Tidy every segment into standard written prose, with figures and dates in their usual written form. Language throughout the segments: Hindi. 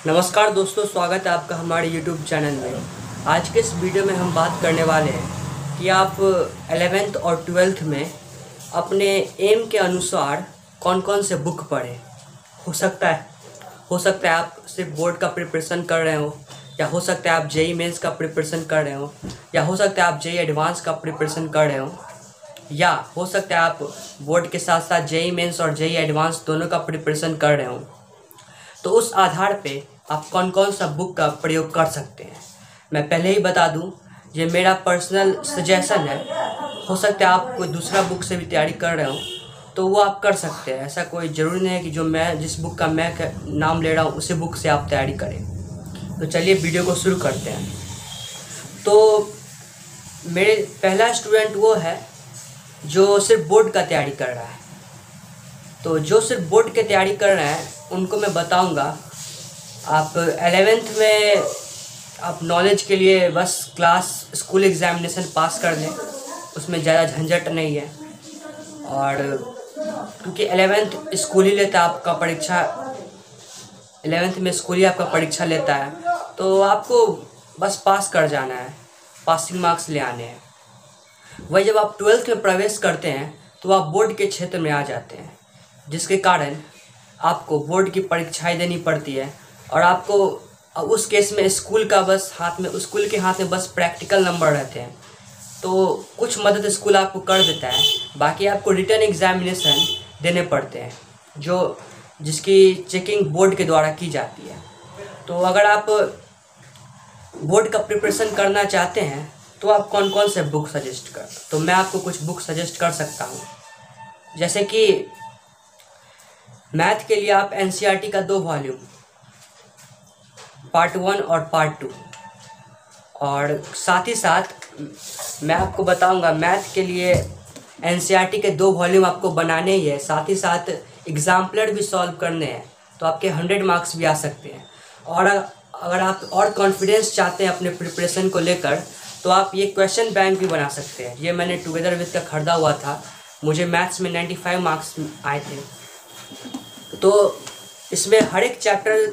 नमस्कार दोस्तों, स्वागत है आपका हमारे YouTube चैनल में। आज के इस वीडियो में हम बात करने वाले हैं कि आप 11th और 12th में अपने एम के अनुसार कौन कौन से बुक पढ़ें। हो सकता है आप सिर्फ बोर्ड का प्रिपरेशन कर रहे हो, या हो सकता है आप जेई मेंस का प्रिपरेशन कर रहे हो, या हो सकता है आप जेई एडवांस का प्रिपरेशन कर रहे हो, या हो सकता है आप बोर्ड के साथ साथ जेई मेंस और जेई एडवांस दोनों का प्रिपरेशन कर रहे हो। तो उस आधार पे आप कौन कौन सा बुक का प्रयोग कर सकते हैं, मैं पहले ही बता दूं, ये मेरा पर्सनल सजेशन है। हो सकता है आप कोई दूसरा बुक से भी तैयारी कर रहे हो तो वो आप कर सकते हैं। ऐसा कोई ज़रूरी नहीं है कि जिस बुक का मैं नाम ले रहा हूँ उसी बुक से आप तैयारी करें। तो चलिए वीडियो को शुरू करते हैं। तो मेरे पहला स्टूडेंट वो है जो सिर्फ बोर्ड का तैयारी कर रहा है। तो जो सिर्फ बोर्ड की तैयारी कर रहे हैं उनको मैं बताऊंगा, आप 11th में आप नॉलेज के लिए बस स्कूल एग्ज़ामिनेशन पास कर लें, उसमें ज़्यादा झंझट नहीं है। और क्योंकि 11th स्कूल ही लेता है आपका परीक्षा, 11th में स्कूल ही आपका परीक्षा लेता है, तो आपको बस पास कर जाना है, पासिंग मार्क्स ले आने हैं। वही जब आप 12th में प्रवेश करते हैं तो आप बोर्ड के क्षेत्र में आ जाते हैं, जिसके कारण आपको बोर्ड की परीक्षाएं देनी पड़ती है। और आपको उस केस में स्कूल के हाथ में बस प्रैक्टिकल नंबर रहते हैं, तो कुछ मदद स्कूल आपको कर देता है। बाकी आपको रिटन एग्जामिनेशन देने पड़ते हैं, जिसकी चेकिंग बोर्ड के द्वारा की जाती है। तो अगर आप बोर्ड का प्रिपरेशन करना चाहते हैं तो आप कौन कौन से बुक सजेस्ट कर, तो मैं आपको कुछ बुक सजेस्ट कर सकता हूँ। जैसे कि मैथ के लिए आप एनसीईआरटी का 2 वॉल्यूम, पार्ट 1 और पार्ट 2, और साथ ही साथ मैं आपको बताऊंगा मैथ के लिए एनसीईआरटी के 2 वॉल्यूम आपको बनाने ही है, साथ ही साथ एग्जाम्पलर भी सॉल्व करने हैं, तो आपके 100 मार्क्स भी आ सकते हैं। और अगर आप और कॉन्फिडेंस चाहते हैं अपने प्रिपरेशन को लेकर तो आप ये क्वेश्चन बैंक भी बना सकते हैं। ये मैंने टुगेदर विद का ख़रीदा हुआ था, मुझे मैथ्स में 95 मार्क्स आए थे। तो इसमें हर एक चैप्टर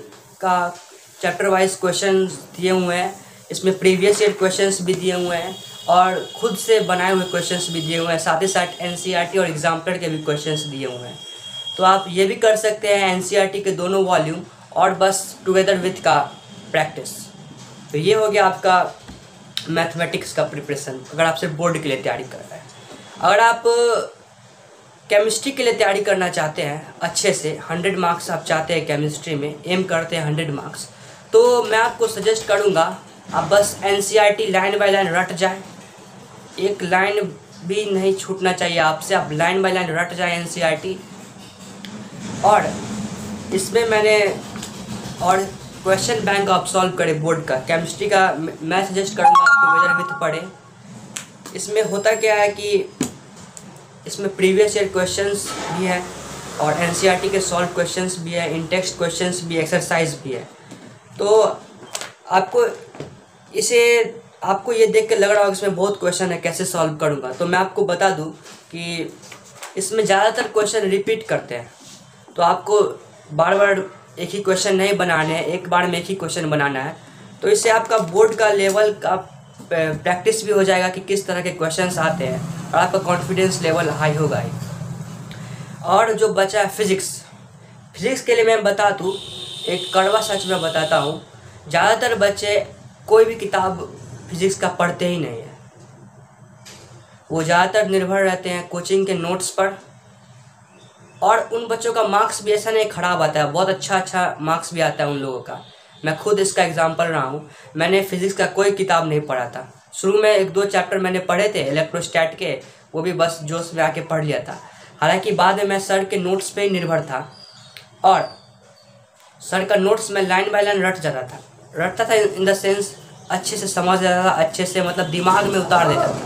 वाइज क्वेश्चंस दिए हुए हैं, इसमें प्रीवियस ईयर क्वेश्चंस भी दिए हुए हैं और खुद से बनाए हुए क्वेश्चंस भी दिए हुए हैं, साथ ही साथ एनसीईआरटी और एग्जाम्पलर के भी क्वेश्चंस दिए हुए हैं। तो आप ये भी कर सकते हैं एनसीईआरटी के दोनों वॉल्यूम और बस टुगेदर विथ का प्रैक्टिस। तो ये हो गया आपका मैथमेटिक्स का प्रिपरेशन, अगर आप सिर्फ बोर्ड के लिए तैयारी कर रहे हैं। अगर आप केमिस्ट्री के लिए तैयारी करना चाहते हैं अच्छे से, 100 मार्क्स आप चाहते हैं केमिस्ट्री में, एम करते हैं 100 मार्क्स, तो मैं आपको सजेस्ट करूंगा आप बस एनसीईआरटी लाइन बाय लाइन रट जाएं। एक लाइन भी नहीं छूटना चाहिए आपसे, आप लाइन बाय लाइन रट जाएं एनसीईआरटी। और इसमें मैंने और क्वेश्चन बैंक आप सॉल्व करें बोर्ड का। केमिस्ट्री का मैं सजेस्ट करूँगा आप टुगेदर विथ पढ़ें। इसमें होता क्या है कि इसमें प्रीवियस ईयर क्वेश्चंस भी है और एनसीईआरटी के सॉल्व क्वेश्चंस भी है, इन टेक्स्ट क्वेश्चंस भी, एक्सरसाइज भी है। तो आपको ये देख के लग रहा होगा इसमें बहुत क्वेश्चन है, कैसे सॉल्व करूँगा। तो मैं आपको बता दूं कि इसमें ज़्यादातर क्वेश्चन रिपीट करते हैं, तो आपको बार बार एक ही क्वेश्चन नहीं बनाने हैं, एक बार में एक ही क्वेश्चन बनाना है। तो इससे आपका बोर्ड का लेवल का प्रैक्टिस भी हो जाएगा कि किस तरह के क्वेश्चंस आते हैं, और आपका कॉन्फिडेंस लेवल हाई होगा ही। और जो बचा है फिज़िक्स के लिए मैं बता दूँ, एक कड़वा सच मैं बताता हूँ, ज़्यादातर बच्चे कोई भी किताब फिज़िक्स का पढ़ते ही नहीं है। वो ज़्यादातर निर्भर रहते हैं कोचिंग के नोट्स पर, और उन बच्चों का मार्क्स भी ऐसा नहीं ख़राब आता है, बहुत अच्छा मार्क्स भी आता है उन लोगों का। मैं खुद इसका एग्जांपल रहा हूँ। मैंने फिज़िक्स का कोई किताब नहीं पढ़ा था, शुरू में 1-2 चैप्टर मैंने पढ़े थे इलेक्ट्रोस्टैट के, वो भी बस जोश में आके पढ़ लिया था। हालांकि बाद में मैं सर के नोट्स पे ही निर्भर था, और सर का नोट्स में लाइन बाय लाइन रटता था इन द सेंस अच्छे से समझ जाता था, अच्छे से मतलब दिमाग में उतार देता था।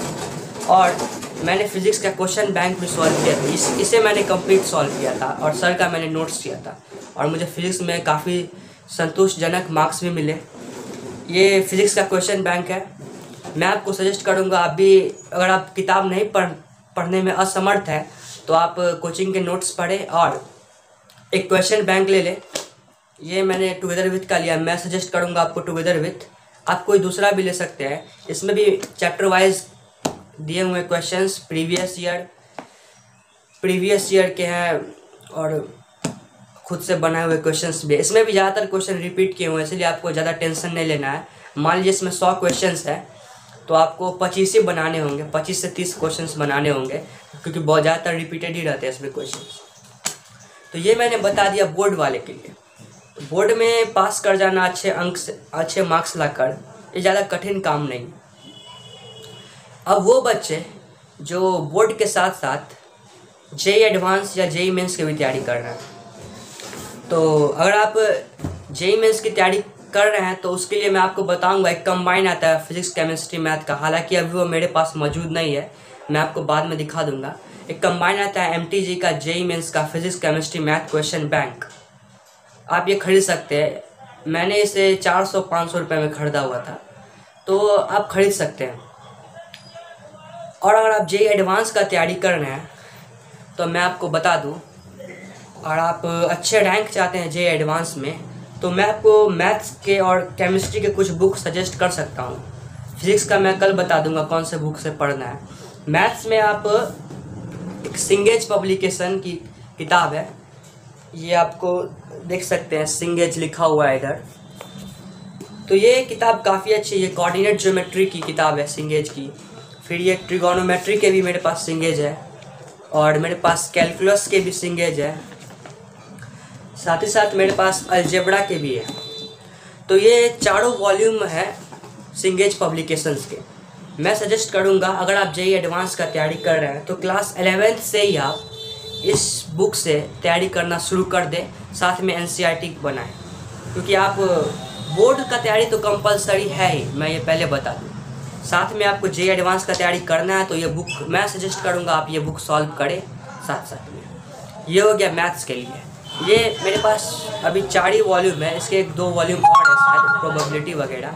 और मैंने फिज़िक्स का क्वेश्चन बैंक भी सॉल्व किया था, इसे मैंने कंप्लीट सॉल्व किया था, और सर का मैंने नोट्स किया था, और मुझे फिज़िक्स में काफ़ी संतोषजनक मार्क्स भी मिले। ये फिज़िक्स का क्वेश्चन बैंक है। मैं आपको सजेस्ट करूँगा, आप भी अगर आप किताब नहीं पढ़ने में असमर्थ है तो आप कोचिंग के नोट्स पढ़ें और एक क्वेश्चन बैंक ले लें, ये मैंने टुगेदर विथ का लिया। मैं सजेस्ट करूँगा आपको टुगेदर विथ, आप कोई दूसरा भी ले सकते हैं। इसमें भी चैप्टर वाइज दिए हुए क्वेश्चंस प्रीवियस ईयर के हैं और खुद से बनाए हुए क्वेश्चंस भी। इसमें भी ज़्यादातर क्वेश्चन रिपीट किए हुए हैं, इसलिए आपको ज़्यादा टेंशन नहीं लेना है। मान लीजिए इसमें 100 क्वेश्चंस है तो आपको 25 ही बनाने होंगे, 25 से 30 क्वेश्चंस बनाने होंगे, क्योंकि बहुत ज़्यादातर रिपीटेड ही रहते हैं इसमें क्वेश्चंस। तो ये मैंने बता दिया बोर्ड वाले के लिए। बोर्ड में पास कर जाना अच्छे अंक से, अच्छे मार्क्स लाकर, ये ज़्यादा कठिन काम नहीं। अब वो बच्चे जो बोर्ड के साथ साथ जेई एडवांस या जेई मेंस की भी तैयारी कर रहे हैं, तो अगर आप जेई मेंस की तैयारी कर रहे हैं तो उसके लिए मैं आपको बताऊंगा एक कंबाइन आता है फिजिक्स केमिस्ट्री मैथ का। हालांकि अभी वो मेरे पास मौजूद नहीं है, मैं आपको बाद में दिखा दूंगा। एक कंबाइन आता है एमटीजी का जेई मेंस का physics chemistry math question bank. आप ये खरीद सकते हैं, मैंने इसे 400-500 रुपये में ख़रीदा हुआ था, तो आप खरीद सकते हैं। और अगर आप जेई एडवांस का तैयारी कर रहे हैं तो मैं आपको बता दूं, और आप अच्छे रैंक चाहते हैं जेई एडवांस में, तो मैं आपको मैथ्स के और केमिस्ट्री के कुछ बुक सजेस्ट कर सकता हूँ। फिजिक्स का मैं कल बता दूंगा कौन से बुक से पढ़ना है। मैथ्स में आप एक सिंगेज पब्लिकेशन की किताब है, ये आपको देख सकते हैं, सिंगेज लिखा हुआ है इधर। तो ये किताब काफ़ी अच्छी है, ये कोऑर्डिनेट ज्योमेट्री की किताब है सिंगेज की। फिर ये ट्रिगोनोमेट्री के भी मेरे पास सिंगेज है, और मेरे पास कैलकुलस के भी सिंगेज है, साथ ही साथ मेरे पास अलजेब्रा के भी है। तो ये चारों वॉल्यूम है सिंगेज पब्लिकेशंस के। मैं सजेस्ट करूँगा अगर आप जेई एडवांस का तैयारी कर रहे हैं तो क्लास 11th से ही आप इस बुक से तैयारी करना शुरू कर दें, साथ में एनसीईआरटी बनाएं, क्योंकि आप बोर्ड का तैयारी तो कंपलसरी है ही, मैं ये पहले बता दूँ। साथ में आपको जेई एडवांस का तैयारी करना है तो ये बुक मैं सजेस्ट करूँगा आप ये बुक सॉल्व करें साथ साथ में। ये हो गया मैथ्स के लिए। ये मेरे पास अभी 4 ही वॉल्यूम है, इसके 1-2 वॉल्यूम और है शायद, प्रोबेबिलिटी वगैरह।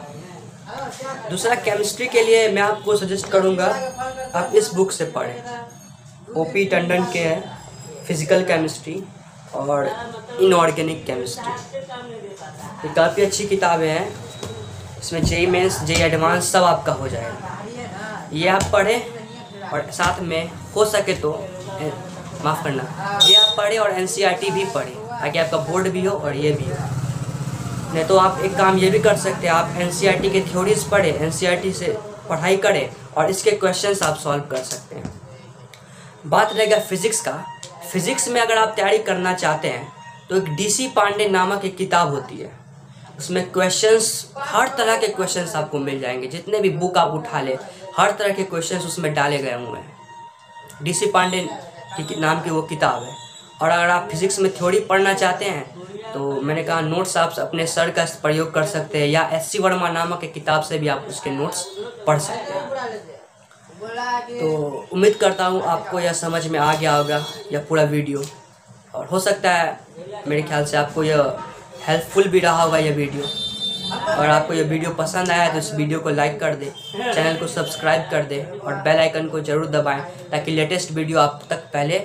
दूसरा केमिस्ट्री के लिए मैं आपको सजेस्ट करूँगा आप इस बुक से पढ़ें, ओपी टंडन के है फिजिकल केमिस्ट्री और इनऑर्गेनिक केमिस्ट्री। ये काफ़ी अच्छी किताबें हैं, इसमें जेई मेंस जेई एडवांस सब आपका हो जाएगा। ये आप पढ़ें और साथ में हो सके तो माफ़ करना, ये आप पढ़ें और एनसीईआरटी भी पढ़ें, ताकि आपका बोर्ड भी हो और ये भी हो। नहीं तो आप एक काम ये भी कर सकते हैं, आप एनसीईआरटी के थ्योरीज पढ़ें, एनसीईआरटी से पढ़ाई करें और इसके क्वेश्चंस आप सॉल्व कर सकते हैं। बात रहेगा फिज़िक्स का। फिज़िक्स में अगर आप तैयारी करना चाहते हैं तो एक डीसी पांडे नामक एक किताब होती है, उसमें क्वेश्चंस हर तरह के क्वेश्चंस आपको मिल जाएंगे। जितने भी बुक आप उठा ले हर तरह के क्वेश्चंस उसमें डाले गए हुए हैं। डीसी पांडे की नाम की वो किताब है। और अगर आप फिज़िक्स में थ्योरी पढ़ना चाहते हैं तो मैंने कहा नोट्स आप अपने सर का प्रयोग कर सकते हैं, या एससी वर्मा नामक एक किताब से भी आप उसके नोट्स पढ़ सकते हैं। तो उम्मीद करता हूँ आपको यह समझ में आ गया होगा यह पूरा वीडियो, और हो सकता है मेरे ख्याल से आपको यह हेल्पफुल भी रहा होगा यह वीडियो। और आपको यह वीडियो पसंद आया तो इस वीडियो को लाइक कर दें, चैनल को सब्सक्राइब कर दें और बेल आइकन को ज़रूर दबाएं, ताकि लेटेस्ट वीडियो आप तक पहले